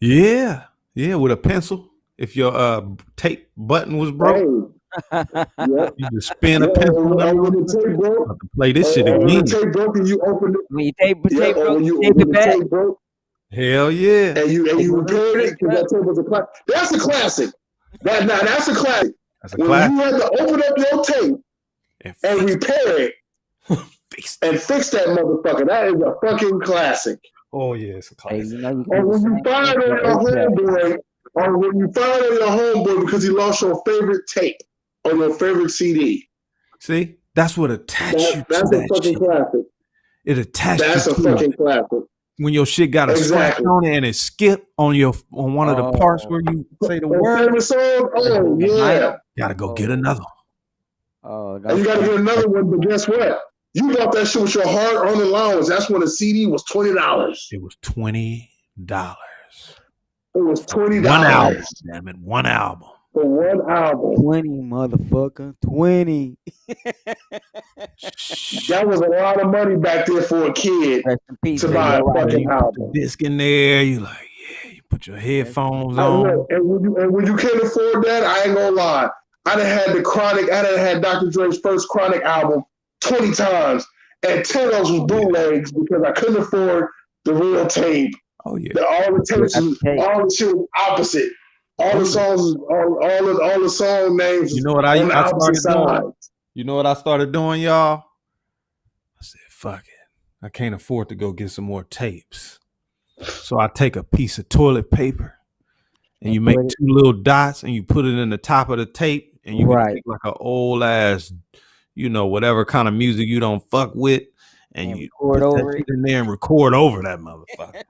Yeah, with a pencil. If your tape button was broke, you just spin a pencil. When the tape broke, play this shit again. When the tape broke and you opened it. When the tape broke. Hell yeah! And you repaired it because that tape was a classic. That's a classic. That's a classic. That's a classic. When you had to open up your tape and repair it and fix that motherfucker, that is a fucking classic. Oh yeah, it's a classic. And when you find on your homeboy, because he lost your favorite tape or your favorite CD. See, That's what attached you to That's a that fucking shit. classic. It attached That's you a to fucking it. classic. When your shit got a scratch on it and it skipped on one of the parts where you say the word. Favorite song? Oh yeah. Gotta go get another one. Oh, And you gotta get another one, but guess what? You bought that shit with your hard-earned allowance. That's when the CD was $20. It was $20. It was $20. One album, damn it. One album. For one album. 20, motherfucker. 20. That was a lot of money back there for a kid Rest in peace, to buy a fucking You put album. the disc in there. You like, yeah, you put your headphones on. And when you can't afford that, I ain't gonna lie. I done had Dr. Dre's first Chronic album 20 times, and 10 of those was bootlegs because I couldn't afford the real tape. Oh yeah. All the tapes, all the shit was opposite. All the songs, all the song names. You know what I started doing? You know what I started doing, y'all? I said, fuck it. I can't afford to go get some more tapes. So I take a piece of toilet paper and you make two little dots and you put it in the top of the tape and you can take like an old ass, you know, whatever kind of music you don't fuck with, and you put that shit in there and record over that motherfucker.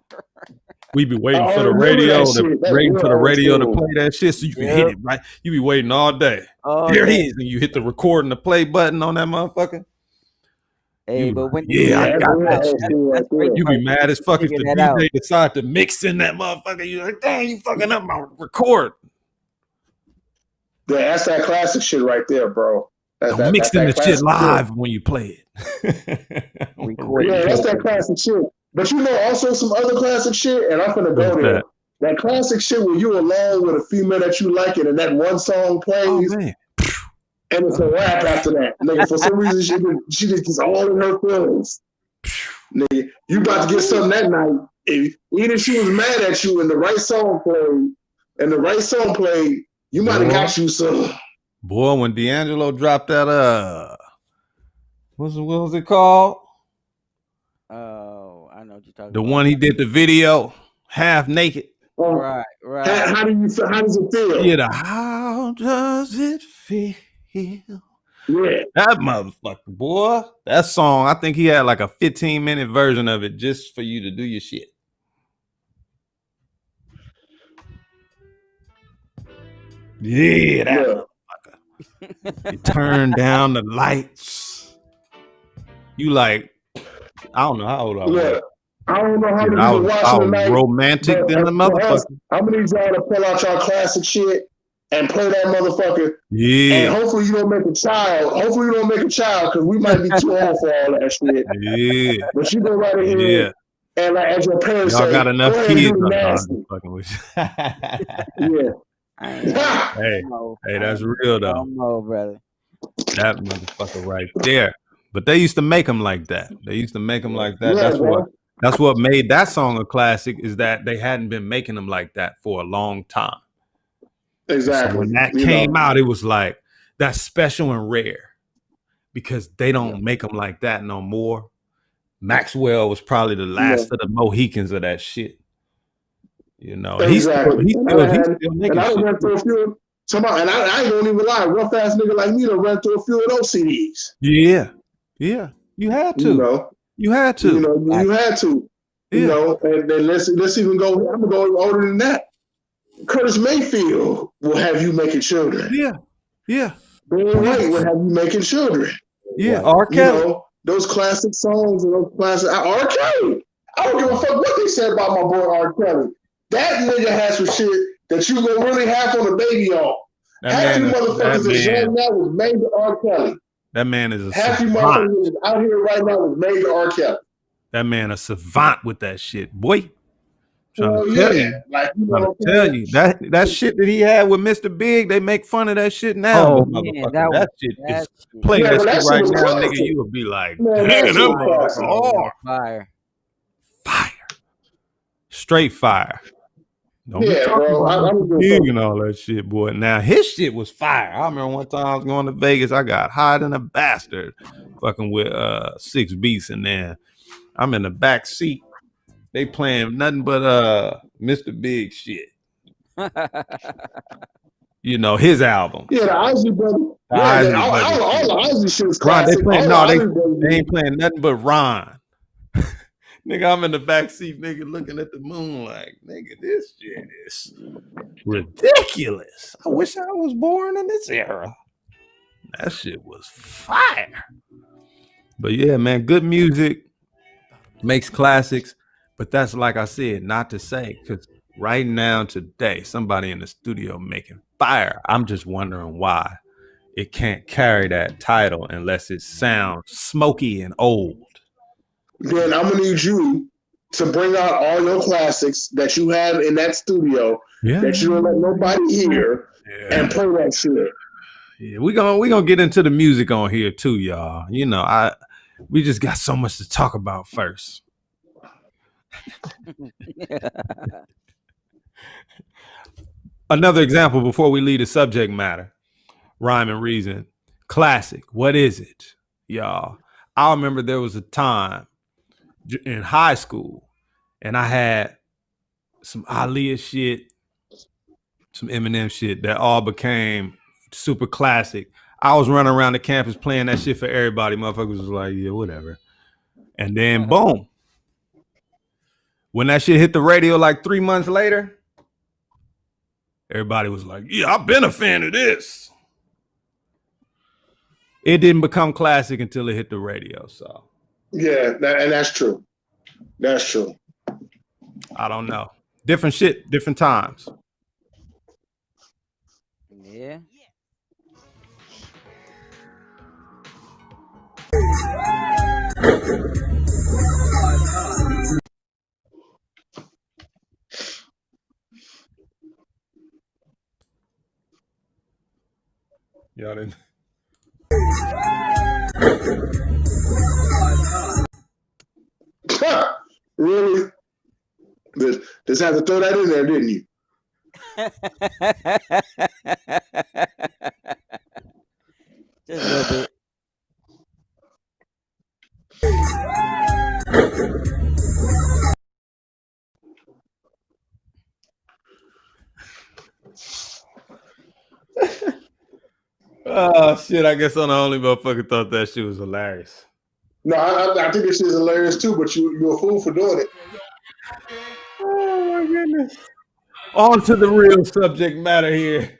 We be waiting for the radio to play that shit so you can hit it, right? You be waiting all day. Here it is, and you hit the record and the play button on that motherfucker. Hey, but when I got that shit. You be mad as fuck if the DJ decide to mix in that motherfucker. You like, dang, you fucking up my record. Yeah, that's that classic shit right there, bro. I'm mixing the shit live when you play it. Yeah, that's that classic shit. But you know also some other classic shit, and I'm gonna go there. That classic shit where you're alone with a female that you like it, and that one song plays, and it's a rap after that. Nigga, for some reason she just gets all in her feelings. Nigga, you about to get something that night. Even if she was mad at you and the right song played, you might have got you some. Boy, when D'Angelo dropped that what was it called? Oh, I know what you're talking about. The one he did the video, half naked. Right. How does it feel? Yeah, how does it feel? Yeah. That motherfucker, boy. That song, I think he had like a 15-minute version of it just for you to do your shit. Yeah, that motherfucker. You turn down the lights. You like, I don't know how old I was. Yeah. I don't know how many people watching I was tonight. romantic than the motherfucker. I'm gonna need y'all to pull out y'all classic shit and play that motherfucker. Yeah. And hopefully you don't make a child. Because we might be too old for all that shit. Yeah. But you go right ahead. Yeah. And like, as your parents y'all say, got enough kids. Fucking with you. Yeah. Hey, that's real though. I don't know, brother. That motherfucker right there. But they used to make them like that. Yeah, that's what made that song a classic, is that they hadn't been making them like that for a long time. Exactly. So when that came out, it was like, that's special and rare because they don't make them like that no more. Maxwell was probably the last of the Mohicans of that shit. You know, exactly. he's still making I shit. went through a few. And I ain't gonna even lie, rough ass nigga like me to run through a few of those CDs. Yeah. You had to. You had to. You had to. Yeah. You know, and then let's even go. I'm gonna go older than that. Curtis Mayfield will have you making children. Yeah. Ben White will have you making children. Yeah. R. Kelly. You know, those classic songs and those classic R. Kelly. I don't give a fuck what they said about my boy R. Kelly. That nigga has some shit that you gonna really have on a baby on. Half you motherfuckers is young now was made to R. Kelly. That man is a half you savant. motherfuckers out here right now was made to R. Kelly. That man a savant with that shit, boy. Trying to tell you that shit that he had with Mr. Big, they make fun of that shit now. Oh, man, that shit is playing that shit right now, nigga. You would be like, fire. Straight fire. Don't be talking about Big and all that shit, boy. Now his shit was fire. I remember one time I was going to Vegas. I got high than a bastard, fucking with 6 Beats in there. I'm in the back seat. They playing nothing but Mr. Big shit. You know, his album. Yeah, the Ozzy brother. Yeah, Isley all Brothers. the Isley shit is Ron, classic. they ain't playing nothing but Ron. Nigga, I'm in the backseat, nigga, looking at the moon like, nigga, this shit is ridiculous. I wish I was born in this era. That shit was fire. But yeah, man, good music makes classics. But that's like I said, not to say, because right now, today, somebody in the studio making fire. I'm just wondering why it can't carry that title unless it sounds smoky and old. Then I'm gonna need you to bring out all your classics that you have in that studio that you don't let nobody hear and play that shit. Yeah, we gonna get into the music on here too, y'all. You know, we just got so much to talk about first. Another example before we leave the subject matter. Rhyme and Reason. Classic. What is it, y'all? I remember there was a time in high school and I had some Aaliyah shit, some Eminem shit that all became super classic. I was running around the campus playing that shit for everybody. Motherfuckers was like, yeah, whatever. And then boom. When that shit hit the radio like 3 months later, everybody was like, yeah, I've been a fan of this. It didn't become classic until it hit the radio. So yeah, and that's true. That's true. I don't know. Different shit, different times. Yeah. Y'all didn't. Really? Just had to throw that in there, didn't you? Just a little bit. Oh shit! I guess I'm the only motherfucker thought that shit was hilarious. No, I think this shit is hilarious too, but you're a fool for doing it. Oh my goodness! On to the real subject matter here.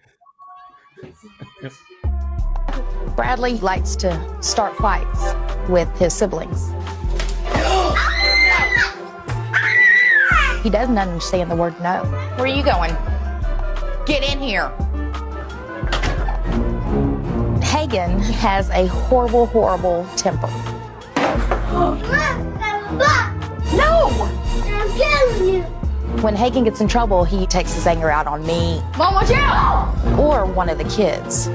Bradley likes to start fights with his siblings. He doesn't understand the word no. Where are you going? Get in here. Hagen has a horrible, horrible temper. No! I'm killing you. When Hagen gets in trouble, he takes his anger out on me Mom, watch out! or one of the kids.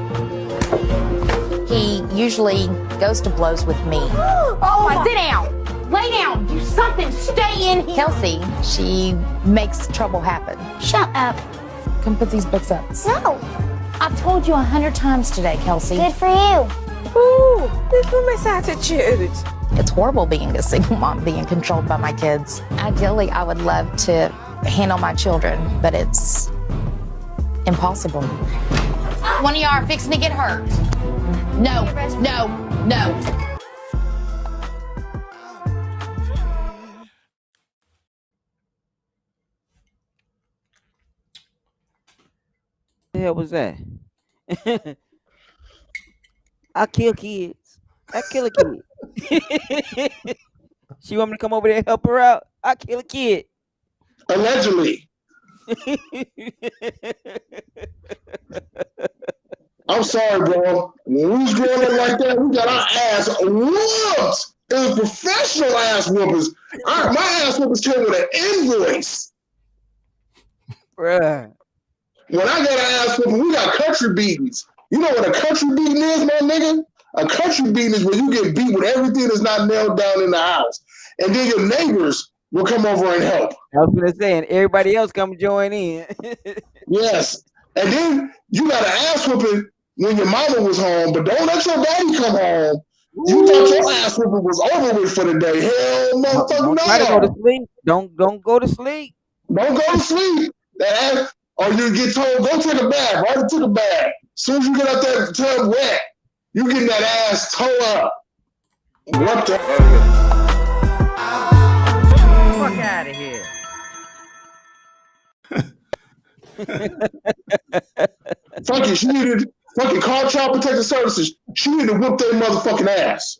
He usually goes to blows with me. Oh, sit down. Lay down. Do something. Stay in here. Kelsey, she makes trouble happen. Shut up. Come put these books up. No. I've told you 100 times today, Kelsey. Good for you. Ooh, little miss attitude. It's horrible being a single mom, being controlled by my kids. Ideally, I would love to handle my children, but it's impossible. One of y'all are fixing to get hurt. No, no, no. The hell was that? I kill kids. I kill a kid. She want me to come over there and help her out? I kill a kid. Allegedly. I'm sorry, bro. When we was growing up like that, we got our ass whooped. It was professional ass whoopers. My ass whoopers came with an invoice. Bruh. When I got an ass whooping, we got country beatings. You know what a country beating is, my nigga? A country beating is when you get beat with everything that's not nailed down in the house. And then your neighbors will come over and help. I was gonna say, and everybody else come join in. Yes. And then you got an ass whooping when your mama was home, but don't let your daddy come home. You thought your ass whooping was over with for the day. Hell, motherfucker, Don't try to go to sleep. Don't go to sleep. Don't go to sleep. That ass, or you get told, go take a bath. I already took a bath. soon as you get out that tub wet, you getting that ass toe up. What the Fuck out of here. Fuck it, she needed fucking call child protective services. She needed to whoop their motherfucking ass.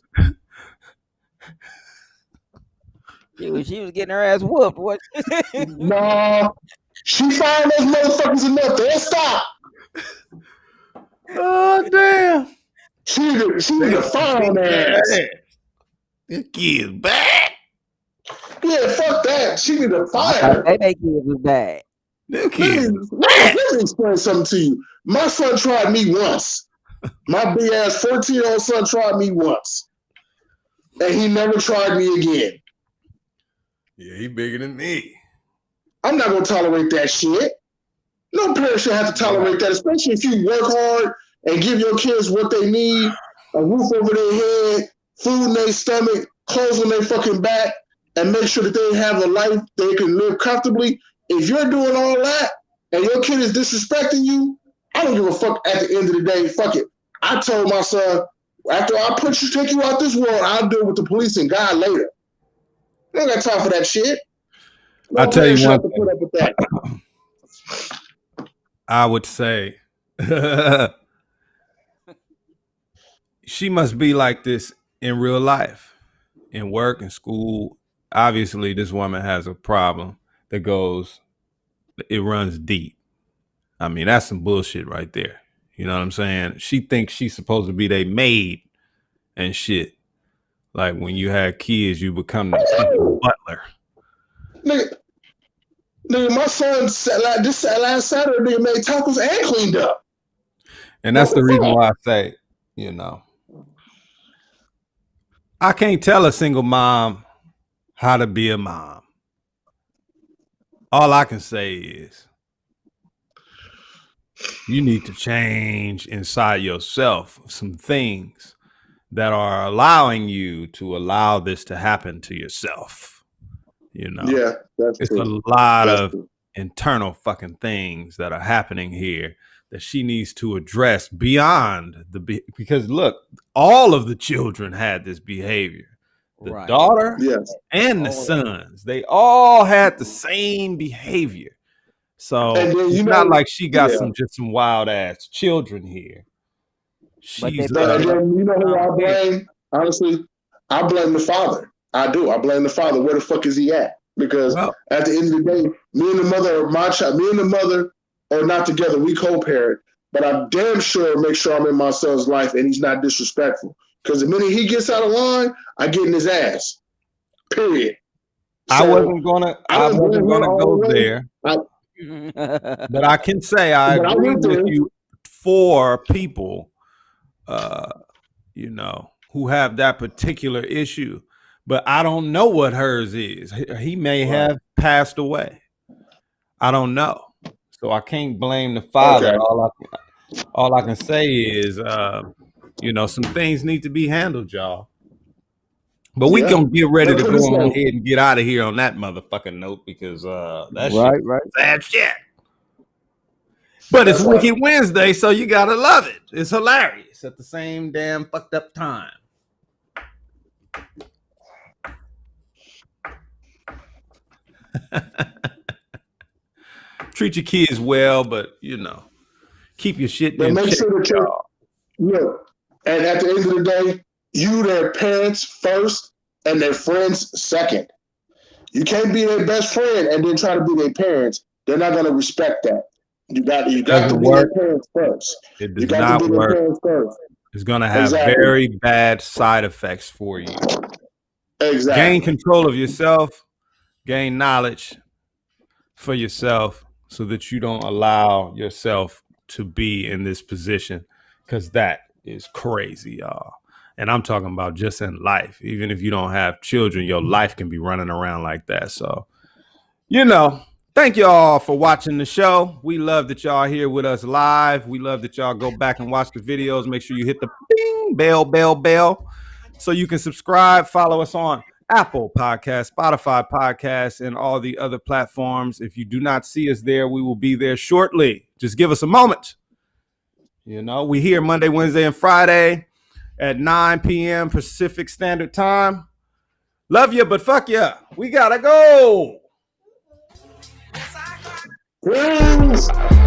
She was getting her ass whooped. What? Nah, she found those motherfuckers enough. They'll stop. Oh damn! She needed to find their ass. This kid's bad. Yeah, fuck that. She needed to fire. They kids was bad. This kid's Let me explain something to you. My son tried me once. My big ass 14-year-old son tried me once. And he never tried me again. Yeah, he bigger than me. I'm not gonna tolerate that shit. No parent should have to tolerate that, especially if you work hard and give your kids what they need, a roof over their head, food in their stomach, clothes on their fucking back, and make sure that they have a life they can live comfortably. If you're doing all that and your kid is disrespecting you, I don't give a fuck at the end of the day. Fuck it. I told my son, after I take you out this world, I'll deal with the police and God later. I ain't got time for that shit. No I'll tell you parent one should have to put up with that. I would say she must be like this in real life, in work and school. Obviously, this woman has a problem that it runs deep. I mean, that's some bullshit right there. You know what I'm saying? She thinks she's supposed to be their maid and shit. Like when you had kids, you become the butler. Nigga, my son this last Saturday made tacos and cleaned up. And that's the reason why I say, you know, I can't tell a single mom how to be a mom. All I can say is you need to change inside yourself some things that are allowing you to allow this to happen to yourself. You know, yeah, it's true. a lot That's of true. internal fucking things that are happening here that she needs to address beyond because look, all of the children had this behavior. The daughter and the sons, they all had the same behavior. So it's not like she got some wild ass children here. She's you know who I blame? Honestly, I blame the father. I do. I blame the father. Where the fuck is he at? Because at the end of the day, me and the mother are not together. We co-parent, but I'm damn sure make sure I'm in my son's life and he's not disrespectful. Because the minute he gets out of line, I get in his ass. Period. So, I wasn't gonna go there. But I can say I agree with you for people, you know, who have that particular issue. But I don't know what hers is. He may have passed away. I don't know. So I can't blame the father. Okay. All I can say is, you know, some things need to be handled, y'all. But we gonna get ready to go on ahead and get out of here on that motherfucking note because that's sad shit. But it's Wicked Wednesday, so you gotta love it. It's hilarious at the same damn fucked up time. Treat your kids well, but you know, keep your shit in check. Sure and at the end of the day, you their parents first and their friends second. You can't be their best friend and then try to be their parents. They're not gonna respect that. You got to be their parents first. It does not work. It's gonna have very bad side effects for you. Exactly. Gain control of yourself, gain knowledge for yourself so that you don't allow yourself to be in this position, because that is crazy, y'all. And I'm talking about just in life. Even if you don't have children, your life can be running around like that. So, you know, thank y'all for watching the show. We love that y'all here with us live. We love that y'all go back and watch the videos. Make sure you hit the bing, bell, so you can subscribe. Follow us on Apple Podcast, Spotify Podcast, and all the other platforms. If you do not see us there, we will be there shortly. Just give us a moment. You know, we here Monday, Wednesday, and Friday at 9 p.m. Pacific Standard Time. Love you, but fuck ya. We gotta go. Peace.